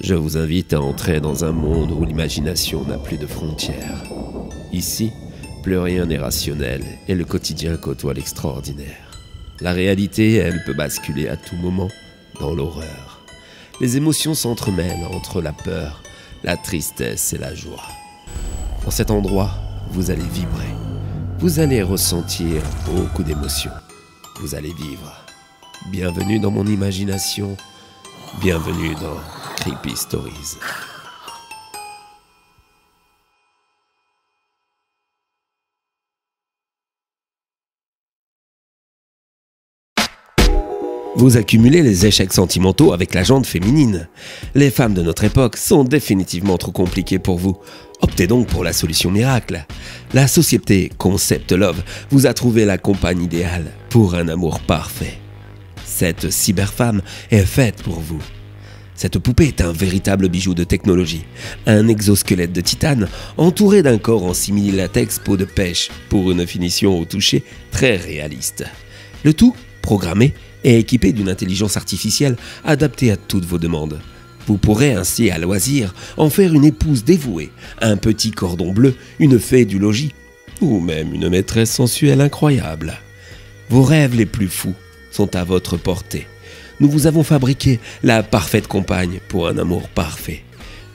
Je vous invite à entrer dans un monde où l'imagination n'a plus de frontières. Ici, plus rien n'est rationnel et le quotidien côtoie l'extraordinaire. La réalité, elle, peut basculer à tout moment dans l'horreur. Les émotions s'entremêlent entre la peur, la tristesse et la joie. Dans cet endroit, vous allez vibrer. Vous allez ressentir beaucoup d'émotions. Vous allez vivre. Bienvenue dans mon imagination. Bienvenue dans Creepy Stories. Vous accumulez les échecs sentimentaux avec la jante féminine. Les femmes de notre époque sont définitivement trop compliquées pour vous. Optez donc pour la solution miracle. La société Concept Love vous a trouvé la compagne idéale pour un amour parfait. Cette cyberfemme est faite pour vous. Cette poupée est un véritable bijou de technologie. Un exosquelette de titane entouré d'un corps en simili-latex peau de pêche pour une finition au toucher très réaliste. Le tout programmé et équipé d'une intelligence artificielle adaptée à toutes vos demandes. Vous pourrez ainsi à loisir en faire une épouse dévouée, un petit cordon bleu, une fée du logis ou même une maîtresse sensuelle incroyable. Vos rêves les plus fous sont à votre portée. Nous vous avons fabriqué la parfaite compagne pour un amour parfait.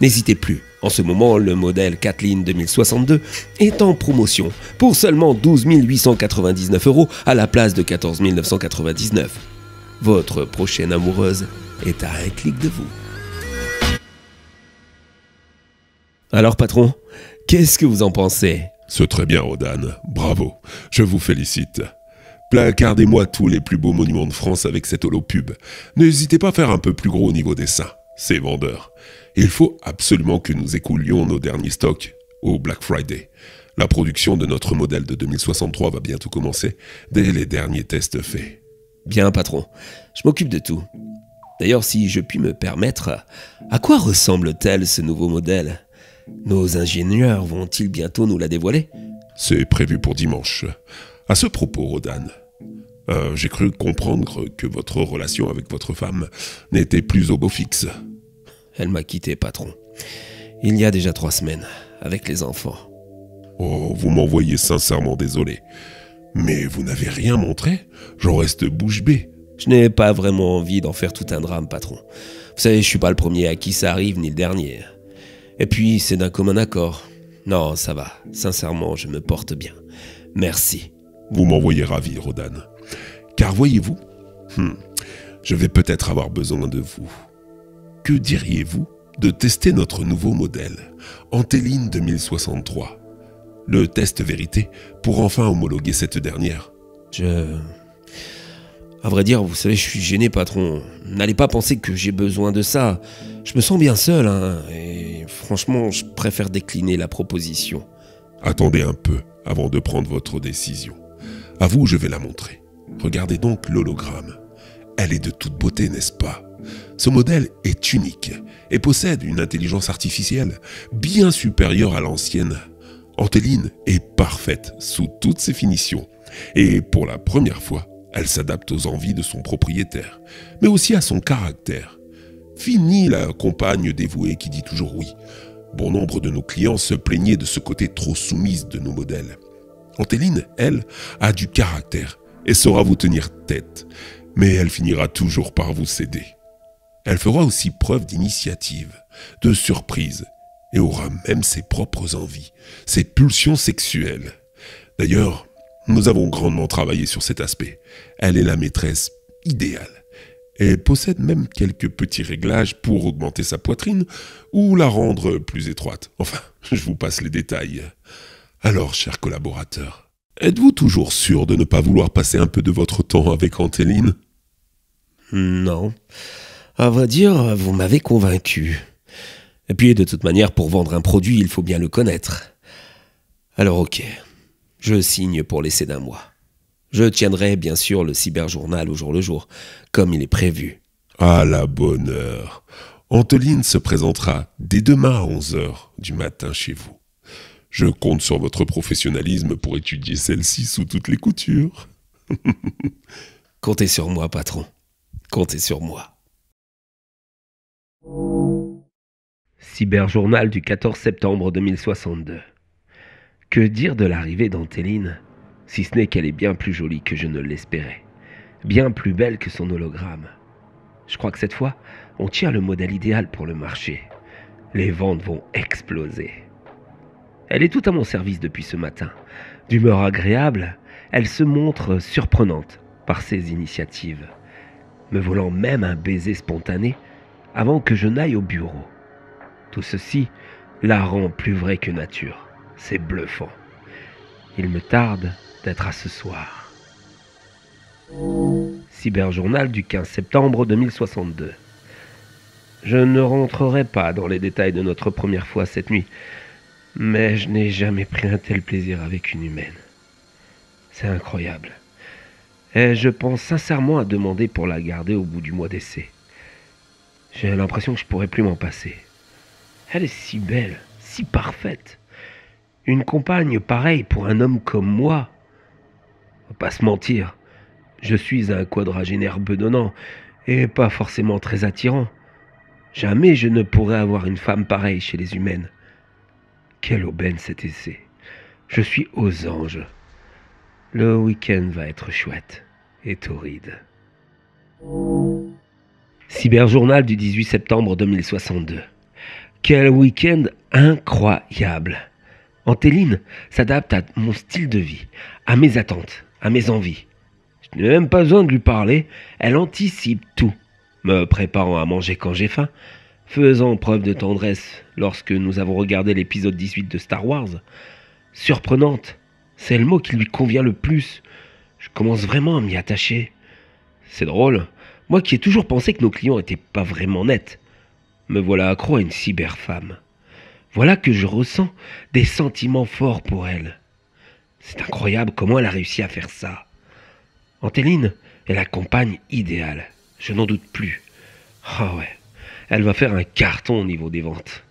N'hésitez plus, en ce moment le modèle Kathleen 2062 est en promotion pour seulement 12 899 € à la place de 14 999. Votre prochaine amoureuse est à un clic de vous. Alors patron, qu'est-ce que vous en pensez? C'est très bien, Rodan. Bravo. Je vous félicite. Placardez-moi tous les plus beaux monuments de France avec cette holopub. N'hésitez pas à faire un peu plus gros au niveau des seins. C'est vendeur. Il faut absolument que nous écoulions nos derniers stocks au Black Friday. La production de notre modèle de 2063 va bientôt commencer dès les derniers tests faits. Bien patron, je m'occupe de tout. D'ailleurs, si je puis me permettre, à quoi ressemble-t-elle ce nouveau modèle? Nos ingénieurs vont-ils bientôt nous la dévoiler? C'est prévu pour dimanche. À ce propos, Rodan, j'ai cru comprendre que votre relation avec votre femme n'était plus au beau fixe. Elle m'a quitté, patron. Il y a déjà 3 semaines, avec les enfants. Oh, vous m'envoyez sincèrement désolé. Mais vous n'avez rien montré? J'en reste bouche bée. Je n'ai pas vraiment envie d'en faire tout un drame, patron. Vous savez, je suis pas le premier à qui ça arrive, ni le dernier. Et puis, c'est d'un commun accord. Non, ça va. Sincèrement, je me porte bien. Merci. Vous m'envoyez ravi, Rodan. Car voyez-vous, je vais peut-être avoir besoin de vous. Que diriez-vous de tester notre nouveau modèle, Antéline 2063? Le test vérité pour enfin homologuer cette dernière. À vrai dire, vous savez, je suis gêné, patron. N'allez pas penser que j'ai besoin de ça. Je me sens bien seul, et franchement, je préfère décliner la proposition. Attendez un peu avant de prendre votre décision. À vous, je vais la montrer. Regardez donc l'hologramme. Elle est de toute beauté, n'est-ce pas? Ce modèle est unique et possède une intelligence artificielle bien supérieure à l'ancienne. Antéline est parfaite sous toutes ses finitions. Et pour la première fois, elle s'adapte aux envies de son propriétaire, mais aussi à son caractère. Fini la compagne dévouée qui dit toujours oui. Bon nombre de nos clients se plaignaient de ce côté trop soumise de nos modèles. Antéline, elle, a du caractère et saura vous tenir tête, mais elle finira toujours par vous céder. Elle fera aussi preuve d'initiative, de surprise, et aura même ses propres envies, ses pulsions sexuelles. D'ailleurs, nous avons grandement travaillé sur cet aspect. Elle est la maîtresse idéale et possède même quelques petits réglages pour augmenter sa poitrine ou la rendre plus étroite. Enfin, je vous passe les détails. Alors, chers collaborateurs, êtes-vous toujours sûr de ne pas vouloir passer un peu de votre temps avec Antéline? Non. À vrai dire, vous m'avez convaincu. Et puis, de toute manière, pour vendre un produit, il faut bien le connaître. Alors ok, je signe pour l'essai d'1 mois. Je tiendrai bien sûr le cyberjournal au jour le jour, comme il est prévu. À la bonne heure. Antéline se présentera dès demain à 11 h du matin chez vous. Je compte sur votre professionnalisme pour étudier celle-ci sous toutes les coutures. Comptez sur moi, patron. Comptez sur moi. Cyberjournal du 14 septembre 2062. Que dire de l'arrivée d'Antéline, si ce n'est qu'elle est bien plus jolie que je ne l'espérais, bien plus belle que son hologramme. Je crois que cette fois, on tient le modèle idéal pour le marché. Les ventes vont exploser. Elle est tout à mon service depuis ce matin. D'humeur agréable, elle se montre surprenante par ses initiatives, me volant même un baiser spontané avant que je n'aille au bureau. Tout ceci la rend plus vraie que nature. C'est bluffant. Il me tarde d'être à ce soir. Cyberjournal du 15 septembre 2062. Je ne rentrerai pas dans les détails de notre première fois cette nuit, mais je n'ai jamais pris un tel plaisir avec une humaine. C'est incroyable. Et je pense sincèrement à demander pour la garder au bout du mois d'essai. J'ai l'impression que je pourrais plus m'en passer. Elle est si belle, si parfaite. Une compagne pareille pour un homme comme moi. On va pas se mentir, je suis un quadragénaire bedonnant et pas forcément très attirant. Jamais je ne pourrais avoir une femme pareille chez les humaines. Quelle aubaine cet essai. Je suis aux anges. Le week-end va être chouette et torride. Cyberjournal du 18 septembre 2062. Quel week-end incroyable! Antéline s'adapte à mon style de vie, à mes attentes, à mes envies. Je n'ai même pas besoin de lui parler, elle anticipe tout, me préparant à manger quand j'ai faim, faisant preuve de tendresse lorsque nous avons regardé l'épisode 18 de Star Wars. Surprenante, c'est le mot qui lui convient le plus. Je commence vraiment à m'y attacher. C'est drôle, moi qui ai toujours pensé que nos clients n'étaient pas vraiment nets. Me voilà accro à une cyberfemme. Voilà que je ressens des sentiments forts pour elle. C'est incroyable comment elle a réussi à faire ça. Antéline est la compagne idéale, je n'en doute plus. Ah ouais, elle va faire un carton au niveau des ventes.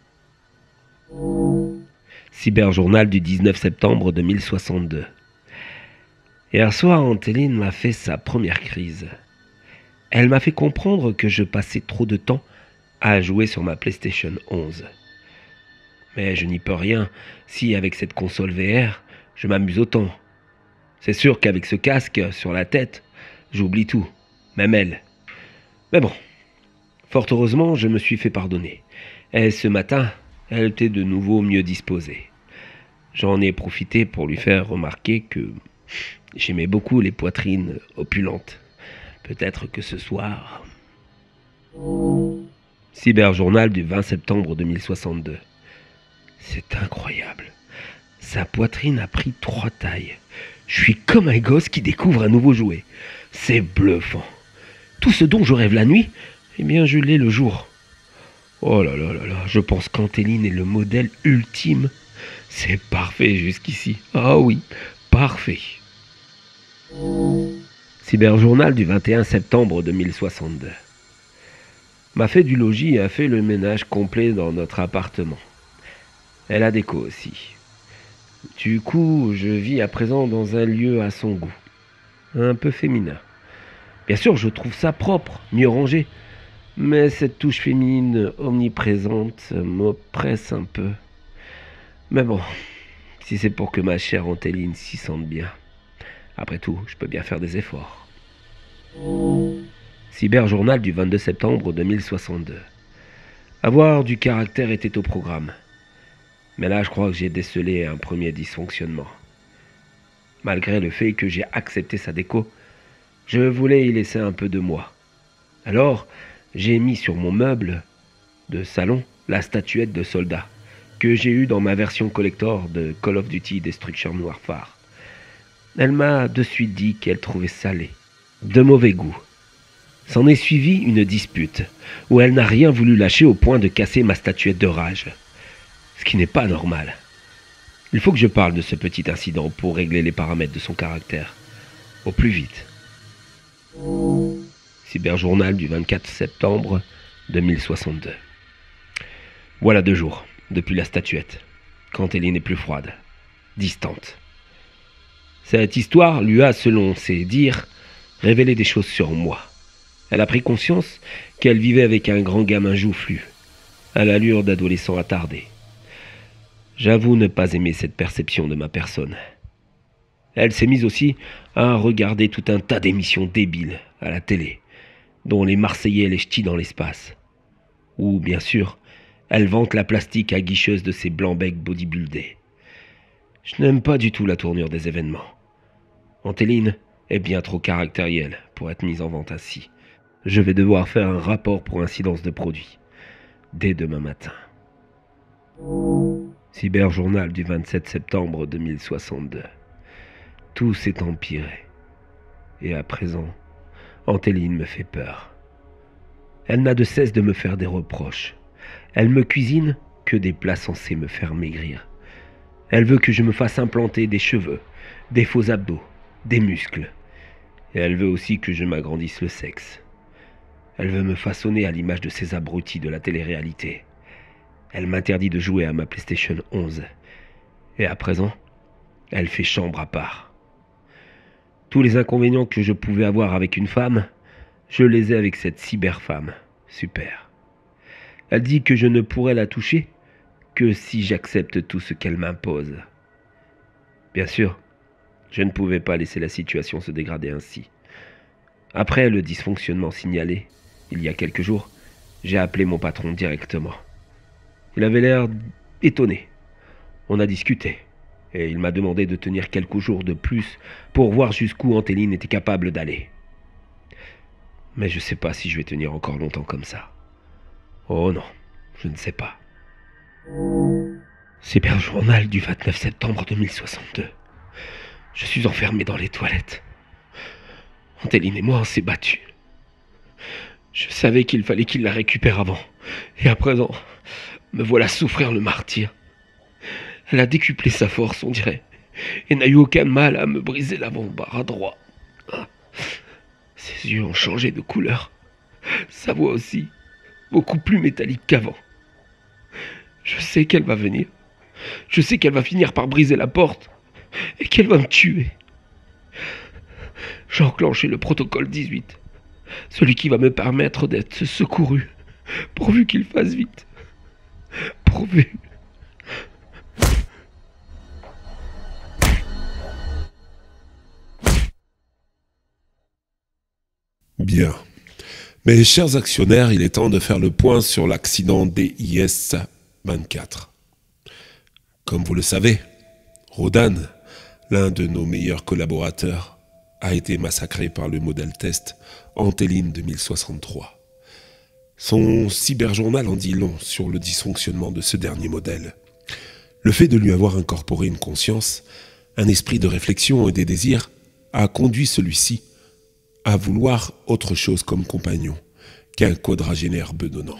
Cyberjournal du 19 septembre 2062. Hier soir, Antéline m'a fait sa première crise. Elle m'a fait comprendre que je passais trop de temps à jouer sur ma PlayStation 11. Mais je n'y peux rien si, avec cette console VR, je m'amuse autant. C'est sûr qu'avec ce casque sur la tête, j'oublie tout, même elle. Mais bon, fort heureusement, je me suis fait pardonner. Et ce matin, elle était de nouveau mieux disposée. J'en ai profité pour lui faire remarquer que j'aimais beaucoup les poitrines opulentes. Peut-être que ce soir... Cyberjournal du 20 septembre 2062. C'est incroyable. Sa poitrine a pris 3 tailles. Je suis comme un gosse qui découvre un nouveau jouet. C'est bluffant. Tout ce dont je rêve la nuit, eh bien je l'ai le jour. Oh là là là là, je pense qu'Antéline est le modèle ultime. C'est parfait jusqu'ici. Ah oui, parfait. Cyberjournal du 21 septembre 2062. Ma fée du logis a fait le ménage complet dans notre appartement. Elle a déco aussi. Du coup, je vis à présent dans un lieu à son goût, un peu féminin. Bien sûr, je trouve ça propre, mieux rangé, mais cette touche féminine omniprésente m'oppresse un peu. Mais bon, si c'est pour que ma chère Antéline s'y sente bien, après tout, je peux bien faire des efforts. Cyberjournal du 22 septembre 2062. Avoir du caractère était au programme. Mais là, je crois que j'ai décelé un premier dysfonctionnement. Malgré le fait que j'ai accepté sa déco, je voulais y laisser un peu de moi. Alors, j'ai mis sur mon meuble de salon la statuette de soldat que j'ai eue dans ma version collector de Call of Duty Destruction Warfare. Elle m'a de suite dit qu'elle trouvait salé, de mauvais goût. S'en est suivi une dispute, où elle n'a rien voulu lâcher au point de casser ma statuette de rage. Ce qui n'est pas normal. Il faut que je parle de ce petit incident pour régler les paramètres de son caractère. Au plus vite. Cyberjournal du 24 septembre 2062. Voilà 2 jours, depuis la statuette, quand Hélène est plus froide, distante. Cette histoire lui a, selon ses dires, révélé des choses sur moi. Elle a pris conscience qu'elle vivait avec un grand gamin joufflu. à l'allure d'adolescent attardé. J'avoue ne pas aimer cette perception de ma personne. Elle s'est mise aussi à regarder tout un tas d'émissions débiles à la télé, dont les Marseillais les ch'tis dans l'espace. Ou, bien sûr, elle vante la plastique aguicheuse de ses blancs-becs bodybuildés. Je n'aime pas du tout la tournure des événements. Antéline est bien trop caractérielle pour être mise en vente ainsi. Je vais devoir faire un rapport pour incidence de produit, dès demain matin. Cyberjournal du 27 septembre 2062. Tout s'est empiré. Et à présent, Antéline me fait peur. Elle n'a de cesse de me faire des reproches. Elle me cuisine que des plats censés me faire maigrir. Elle veut que je me fasse implanter des cheveux, des faux abdos, des muscles. Et elle veut aussi que je m'agrandisse le sexe. Elle veut me façonner à l'image de ces abrutis de la télé-réalité. Elle m'interdit de jouer à ma PlayStation 11. Et à présent, elle fait chambre à part. Tous les inconvénients que je pouvais avoir avec une femme, je les ai avec cette cyberfemme. Super. Elle dit que je ne pourrais la toucher que si j'accepte tout ce qu'elle m'impose. Bien sûr, je ne pouvais pas laisser la situation se dégrader ainsi. Après le dysfonctionnement signalé, il y a quelques jours, j'ai appelé mon patron directement. Il avait l'air étonné. On a discuté. Et il m'a demandé de tenir quelques jours de plus pour voir jusqu'où Antéline était capable d'aller. Mais je ne sais pas si je vais tenir encore longtemps comme ça. Oh non, je ne sais pas. Cyberjournal du 29 septembre 2062. Je suis enfermé dans les toilettes. Antéline et moi, on s'est battus. Je savais qu'il fallait qu'il la récupère avant. Et à présent, me voilà souffrir le martyre. Elle a décuplé sa force, on dirait, et n'a eu aucun mal à me briser l'avant-bras droit. Ses yeux ont changé de couleur. Sa voix aussi, beaucoup plus métallique qu'avant. Je sais qu'elle va venir. Je sais qu'elle va finir par briser la porte et qu'elle va me tuer. J'ai enclenché le protocole 18, celui qui va me permettre d'être secouru, pourvu qu'il fasse vite. Pourvu. Bien. Mes chers actionnaires, il est temps de faire le point sur l'accident DIS-24. Comme vous le savez, Rodan, l'un de nos meilleurs collaborateurs, a été massacré par le modèle test Antéline 2063. Son cyberjournal en dit long sur le dysfonctionnement de ce dernier modèle. Le fait de lui avoir incorporé une conscience, un esprit de réflexion et des désirs, a conduit celui-ci à vouloir autre chose comme compagnon qu'un quadragénaire bedonnant.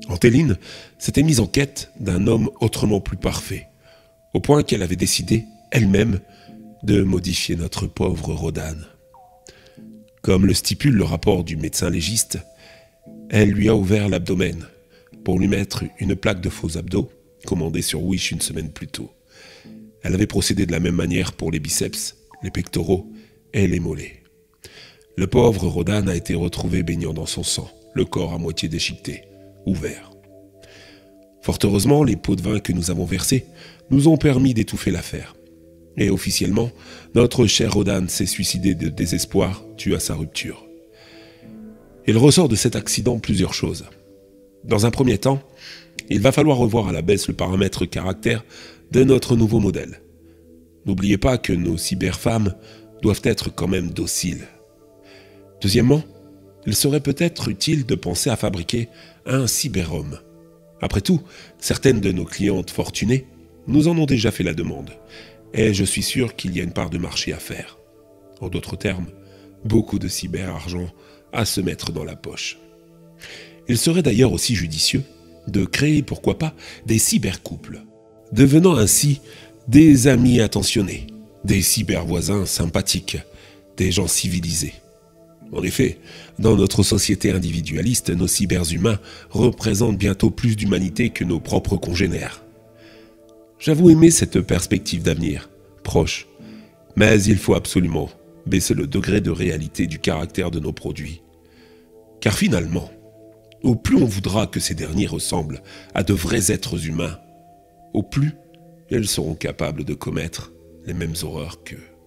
Antéline s'était mise en quête d'un homme autrement plus parfait, au point qu'elle avait décidé, elle-même, de modifier notre pauvre Rodan. Comme le stipule le rapport du médecin légiste, elle lui a ouvert l'abdomen pour lui mettre une plaque de faux abdos commandée sur Wish une semaine plus tôt. Elle avait procédé de la même manière pour les biceps, les pectoraux et les mollets. Le pauvre Rodan a été retrouvé baignant dans son sang, le corps à moitié déchiqueté, ouvert. Fort heureusement, les pots de vin que nous avons versés nous ont permis d'étouffer l'affaire. Et officiellement, notre cher Rodan s'est suicidé de désespoir dû à sa rupture. Il ressort de cet accident plusieurs choses. Dans un premier temps, il va falloir revoir à la baisse le paramètre caractère de notre nouveau modèle. N'oubliez pas que nos cyberfemmes doivent être quand même dociles. Deuxièmement, il serait peut-être utile de penser à fabriquer un cyberhomme. Après tout, certaines de nos clientes fortunées nous en ont déjà fait la demande, et je suis sûr qu'il y a une part de marché à faire. En d'autres termes, beaucoup de cyber-argent à se mettre dans la poche. Il serait d'ailleurs aussi judicieux de créer, pourquoi pas, des cybercouples, devenant ainsi des amis attentionnés, des cybervoisins sympathiques, des gens civilisés. En effet, dans notre société individualiste, nos cyberhumains représentent bientôt plus d'humanité que nos propres congénères. J'avoue aimer cette perspective d'avenir, proche, mais il faut absolument baisser le degré de réalité du caractère de nos produits. Car finalement, Au plus on voudra que ces derniers ressemblent à de vrais êtres humains, au plus elles seront capables de commettre les mêmes horreurs qu'eux.